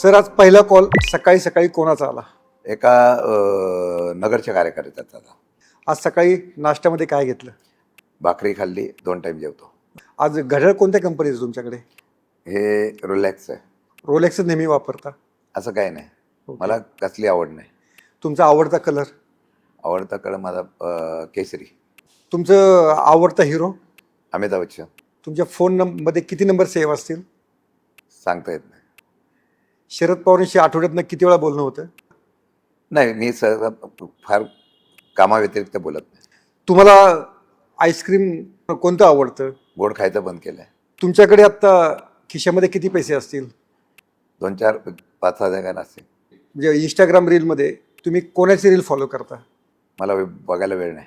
Sir आज पहिला call सकाळी सकाळी कोणाचा आला? एका नगरच्या कार्यकर्त्याचा. आज सकाळी नाश्त्यामध्ये काय घेतलं? भाकरी खाल्ली, 2 टाईम जेवतो. आज घड्याळ कोणत्या कंपनीचं तुमच्याकडे? हे रिलॅक्स आहे. रोलेक्स नेहमी वापरता? असं काही नाही. ओके. मला कसली आवड नाही. तुमचा आवडता कलर? आवडता कलर माझा केसरी. तुमचं आवडता हिरो? अमिताभ बच्चन. तुमच्या मध्ये किती नंबर सेव्ह असतील? सांगता येत नाही. शरद पवारांशी आठवड्यातनं किती वेळा बोलणं होतं? नाही, मी फार कामाव्यतिरिक्त बोलत नाही. तुम्हाला आईस्क्रीम कोणतं आवडतं? गोड खायचं बंद केलं आहे. तुमच्याकडे आत्ता खिशामध्ये किती पैसे असतील? 2-4 5 हजार असते. म्हणजे इंस्टाग्राम रीलमध्ये तुम्ही कोणाची रील फॉलो करता? मला बघायला वेळ नाही.